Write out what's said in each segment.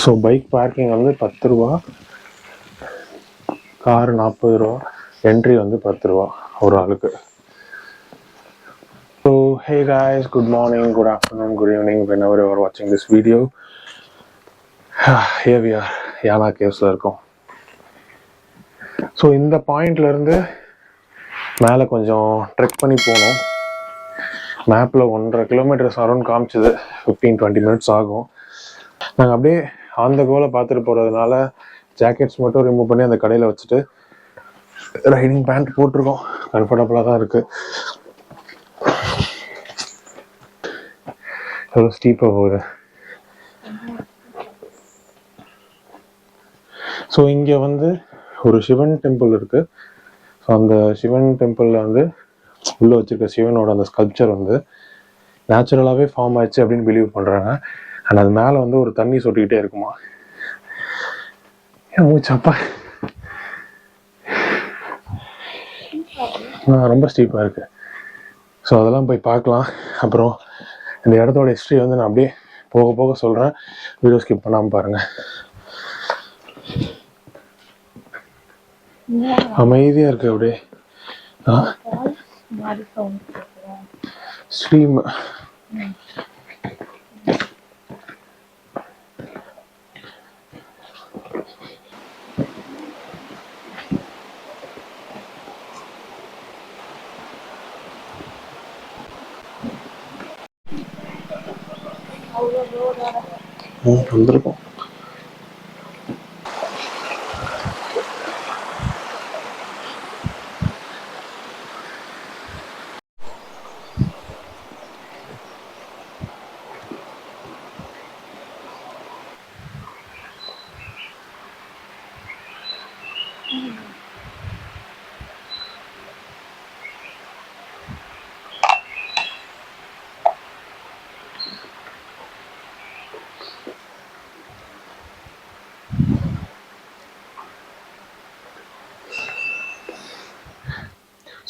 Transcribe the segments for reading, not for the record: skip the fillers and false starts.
So bike parking வந்து 10 ரூபா, car 40 ரூபா, என்ட்ரி வந்து 10 ரூபா ஒரு ஆளுக்கு. So hey guys, good morning, good afternoon, good evening, whenever you are watching this video. Here we are, யானா கேவ்ஸில் இருக்கோம். ஸோ இந்த பாயிண்ட்லேருந்து மேலே கொஞ்சம் ட்ரெக் பண்ணி போனோம். மேப்பில் 1.5 கிலோமீட்டர்ஸ் அரௌண்ட் காமிச்சிது, 15-20 மினிட்ஸ் ஆகும். நாங்கள் அப்படியே அந்த கோலை பார்த்துட்டு போகிறதுனால ஜாக்கெட்ஸ் மட்டும் ரிமூவ் பண்ணி அந்த கடையில் வச்சுட்டு ரைடிங் பேண்ட் போட்டிருக்கோம். கம்ஃபர்டபுளாக தான் இருக்குது. எவ்வளோ ஸ்டீப்பாக போகுது. ஸோ இங்கே வந்து ஒரு சிவன் டெம்பிள் இருக்குது. ஸோ அந்த சிவன் டெம்பிளில் வந்து உள்ளே வச்சுருக்க சிவனோட அந்த ஸ்கல்ப்சர் வந்து நேச்சுரலாகவே ஃபார்ம் ஆயிடுச்சு அப்படின்னு பிலீவ் பண்ணுறாங்க. அண்ட் அது மேலே வந்து ஒரு தண்ணி சொட்டிக்கிட்டே இருக்குமா. ஏன் மூச்சப்பா ரொம்ப ஸ்டீப்பாக இருக்குது. ஸோ அதெல்லாம் போய் பார்க்கலாம். அப்புறம் இந்த இடத்தோட ஹிஸ்ட்ரி வந்து நான் அப்படியே போக போக சொல்கிறேன், வீடியோ ஸ்கிப் பண்ணாமல் பாருங்கள். அமைதியாக இருக்குது அப்படியே. ஸ்ட்ரீம் வந்திருக்கோம்.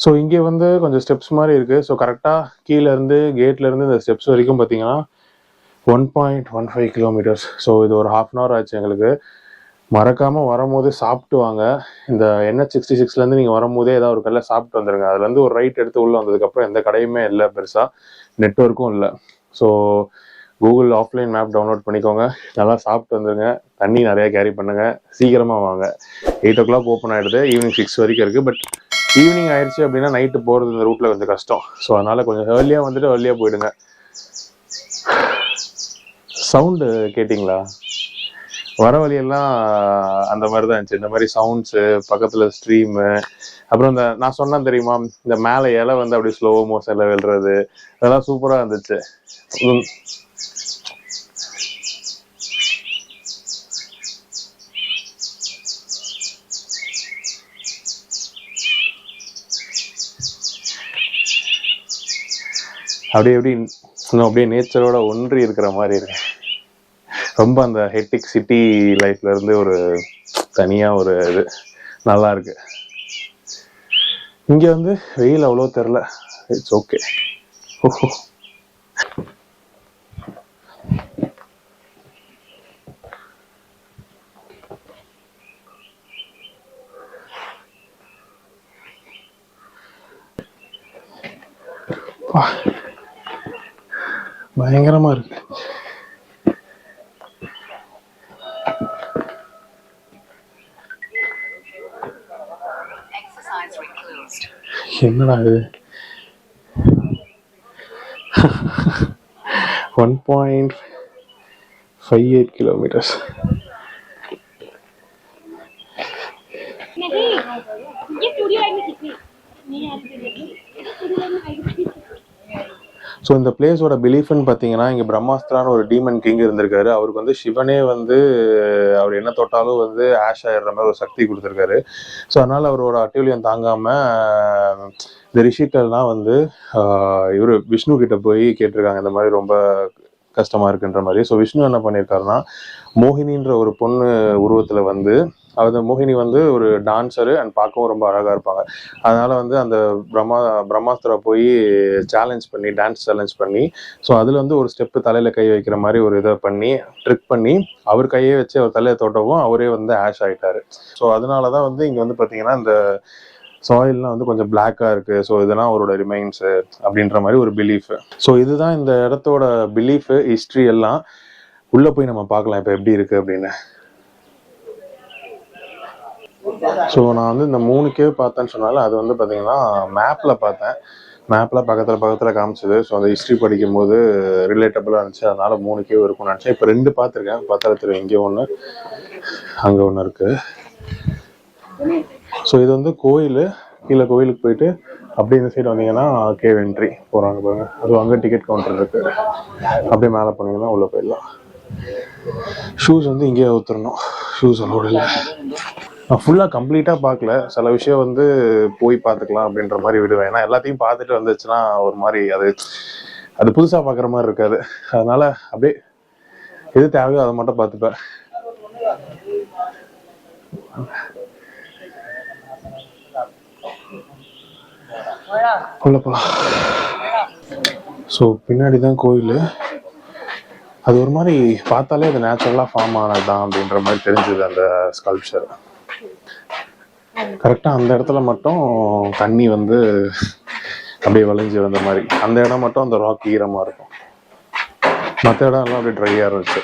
ஸோ இங்கே வந்து கொஞ்சம் ஸ்டெப்ஸ் மாதிரி இருக்குது. ஸோ கரெக்டாக கீழேருந்து கேட்லேருந்து இந்த ஸ்டெப்ஸ் வரைக்கும் பார்த்தீங்கன்னா 1.15 கிலோமீட்டர்ஸ். ஸோ இது ஒரு 1/2 hour ஆச்சு எங்களுக்கு. மறக்காமல் வரும்போது சாப்பிட்டு வாங்க. இந்த NH66லேருந்து நீங்கள் வரும்போதே ஏதாவது ஒரு கடையில் சாப்பிட்டு வந்துடுங்க. அதுலேருந்து ஒரு ரைட் எடுத்து உள்ளே வந்ததுக்கப்புறம் எந்த கடையுமே இல்லை, பெருசாக நெட்வொர்க்கும் இல்லை. So Google offline map download பண்ணிக்கோங்க, நல்லா சாப்பிட்டு வந்துடுங்க. தண்ணி நிறையா கேரி பண்ணுங்கள், சீக்கிரமாக வாங்க. 8 o'clock ஓப்பன் ஆகிடுது, ஈவினிங் 6 வரைக்கும் இருக்குது. பட் ஈவினிங் ஆயிடுச்சு அப்படின்னா நைட்டு போகிறது இந்த ரூட்டில் கொஞ்சம் கஷ்டம். ஸோ அதனால் கொஞ்சம் ஏர்லியாக வந்துட்டு ஏர்லியாக போயிடுங்க. சவுண்டு கேட்டிங்களா? வர வழியெல்லாம் அந்த மாதிரி தான் இருந்துச்சு. இந்த மாதிரி சவுண்ட்ஸு, பக்கத்தில் ஸ்ட்ரீமு, அப்புறம் இந்த நான் சொன்னேன் தெரியுமா, இந்த மேலே இலை வந்து அப்படி ஸ்லோ மோஷனில் விழுறது, அதெல்லாம் சூப்பராக இருந்துச்சு. அப்படியே நேச்சரோட ஒன்றி இருக்கிற மாதிரி இருக்கு. ரொம்ப அந்த ஹெக்டிக் சிட்டி லைஃப்ல இருந்து ஒரு தனியா ஒரு இது நல்லா இருக்கு. இங்க வந்து வெயில் அவ்வளோ தெரியல, இட்ஸ் ஓகே. பயங்கரமா இருக்கு. என்னடா இது? 1.58 kilometers. ஸோ இந்த பிளேஸோட பிலீஃப்னு பார்த்தீங்கன்னா, இங்கே பிரம்மாஸ்திரான்னு ஒரு டீமன் கிங் இருந்திருக்காரு. அவருக்கு வந்து சிவனே வந்து அவர் என்ன தொட்டாலும் வந்து ஆஷ் ஆயிடுற மாதிரி ஒரு சக்தி கொடுத்துருக்காரு. ஸோ அதனால் அவரோட அட்டூழியம் தாங்காமல் இந்த ரிஷிகள்லாம் வந்து இவர் விஷ்ணு கிட்ட போய் கேட்டிருக்காங்க, இந்த மாதிரி ரொம்ப கஷ்டமாக இருக்குன்ற மாதிரி. ஸோ விஷ்ணு என்ன பண்ணியிருக்காருன்னா, மோகினின்ற ஒரு பொண்ணு உருவத்தில் வந்து அந்த மோகினி வந்து ஒரு டான்ஸரு அண்ட் பார்க்கவும் ரொம்ப அழகாக இருப்பாங்க. அதனால வந்து அந்த பிரம்மாஸ்திரா போய் சேலஞ்ச் பண்ணி டான்ஸ் சேலஞ்ச் பண்ணி, ஸோ அதில் வந்து ஒரு ஸ்டெப்பு தலையில் கை வைக்கிற மாதிரி ஒரு இதை பண்ணி ட்ரிக் பண்ணி அவர் கையை வச்சு அவர் தலையை தொட்டவும் அவரே வந்து ஆஷ் ஆகிட்டாரு. ஸோ அதனால தான் வந்து இங்கே வந்து பார்த்தீங்கன்னா இந்த சாயில்லாம் வந்து கொஞ்சம் பிளாக்காக இருக்குது. ஸோ இதெல்லாம் அவரோட ரிமைன்ஸு அப்படின்ற மாதிரி ஒரு பிலீஃபு. ஸோ இதுதான் இந்த இடத்தோட பிலீஃபு, ஹிஸ்ட்ரி எல்லாம். உள்ளே போய் நம்ம பார்க்கலாம் இப்போ எப்படி இருக்குது அப்படின்னு. ஸோ நான் வந்து இந்த 3 கேவ் பார்த்தேன்னு சொன்னாலும் அது வந்து பார்த்தீங்கன்னா மேப்பில் பார்த்தேன். மேப்பில் பக்கத்தில் காமிச்சது. ஸோ அந்த ஹிஸ்ட்ரி படிக்கும் போது ரிலேட்டபுளாக இருந்துச்சு. அதனால் 3 கேவ் இருக்கும்னு நினச்சேன். இப்போ 2 பார்த்துருக்கேன். பார்த்தாலும் தெரியும், இங்கே ஒன்று அங்கே ஒன்று இருக்குது. ஸோ இது வந்து கோயில். கீழே கோயிலுக்கு போயிட்டு அப்படியே இந்த சைடு வந்தீங்கன்னா கேவ் என்ட்ரி போகிறாங்க பாருங்க. அது அங்கே டிக்கெட் கவுண்டர் இருக்குது. அப்படியே மேலே போனீங்கன்னா உள்ளே போயிடலாம். ஷூஸ் வந்து இங்கேயே ஊற்றுறணும். ஷூஸ் அலோடு இல்லை. நான் ஃபுல்லாக கம்ப்ளீட்டாக பார்க்கல. சில விஷயம் வந்து போய் பார்த்துக்கலாம் அப்படின்ற மாதிரி விடுவேன். ஏன்னா எல்லாத்தையும் பார்த்துட்டு வந்துச்சுன்னா ஒரு மாதிரி அது புதுசாக பார்க்குற மாதிரி இருக்காது. அதனால அப்படியே எது தேவையோ அதை மட்டும் பார்த்துப்பேன். உள்ள போகலாம். ஸோ பின்னாடி தான் கோயில். அது ஒரு மாதிரி பார்த்தாலே அது நேச்சுரலாக ஃபார்ம் ஆனது தான் அப்படின்ற மாதிரி தெரிஞ்சுது அந்த ஸ்கல்ப்சர். கரெக்டாக அந்த இடத்துல மட்டும் தண்ணி வந்து அப்படியே வளைஞ்சி வந்த மாதிரி. அந்த இடம் மட்டும் அந்த ராக் ஈரமாக இருக்கும். மற்ற இடம் எல்லாம் அப்படியே ட்ரையாக இருந்துச்சு.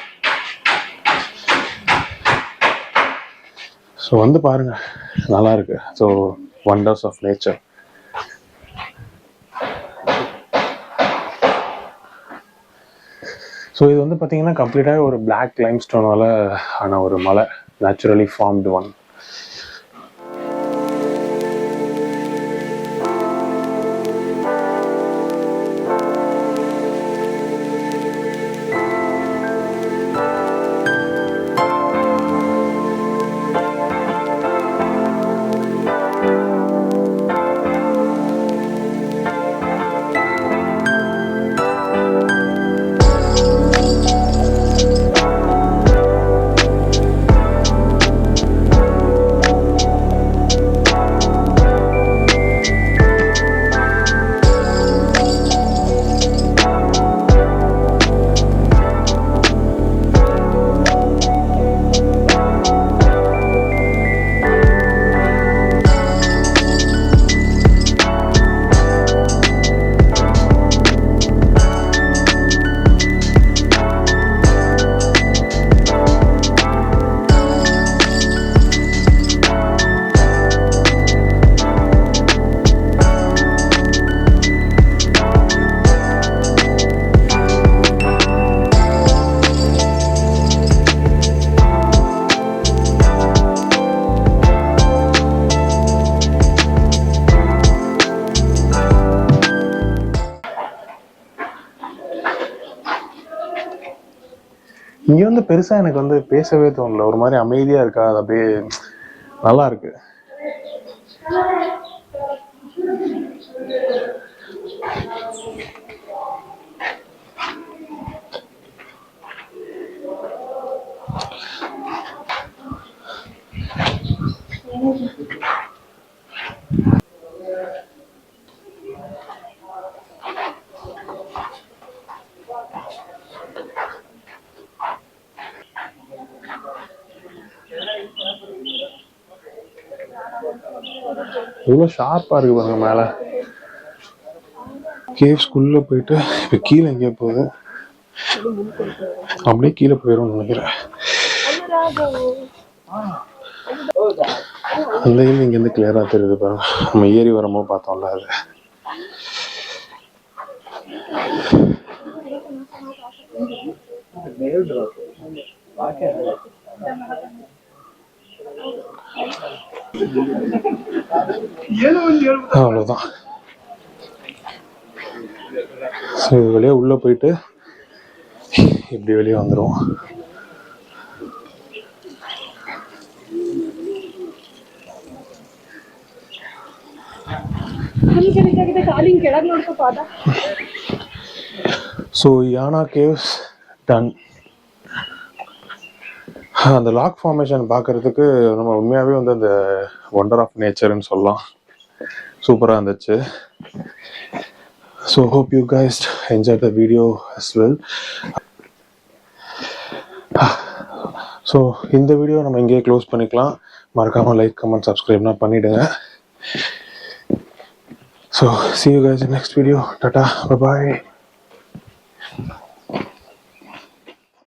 ஸோ வந்து பாருங்க, நல்லா இருக்கு. So wonders of nature. So இது வந்து பார்த்தீங்கன்னா கம்ப்ளீட்டாக ஒரு பிளாக் லைம்ஸ்டோனால ஆன ஒரு மலை, நேச்சுரலி ஃபார்ம்டு ஒன். இங்கே வந்து பெருசா எனக்கு வந்து பேசவே தோணல. ஒரு மாதிரி அமைதியா இருக்கா, அது அப்படியே நல்லா இருக்கு. இவ்வளவு ஷார்ப்பா இருக்கு பாருங்க மேல. கேவ்ஸ்குள்ள போயிட்டு இப்ப கீழே எங்கேயோ போகுது, அப்படியே கீழே போயிடும் நினைக்கிறேன். அந்த இது இங்க இருந்து கிளியரா தெரியுது பாருங்க. நம்ம ஏறி வரும்போது பார்த்தோம்ல அது. அவ்வளவுதான். வெளியே உள்ள போயிட்டு இப்படி வெளியே வந்துடும். So Yana caves done. அந்த லாக் ஃபார்மேஷன் பார்க்கறதுக்கு நம்ம உண்மையாகவே வந்து அந்த ஒண்டர் ஆஃப் நேச்சர்னு சொல்லலாம். சூப்பராக இருந்துச்சு. So hope you guys enjoy the video as well. So இந்த வீடியோ நம்ம இங்கேயே க்ளோஸ் பண்ணிக்கலாம். மறக்காமல் லைக், கமெண்ட், சப்ஸ்கிரைப்லாம் பண்ணிவிடுங்க. So see you guys in next video. Tata, bye bye.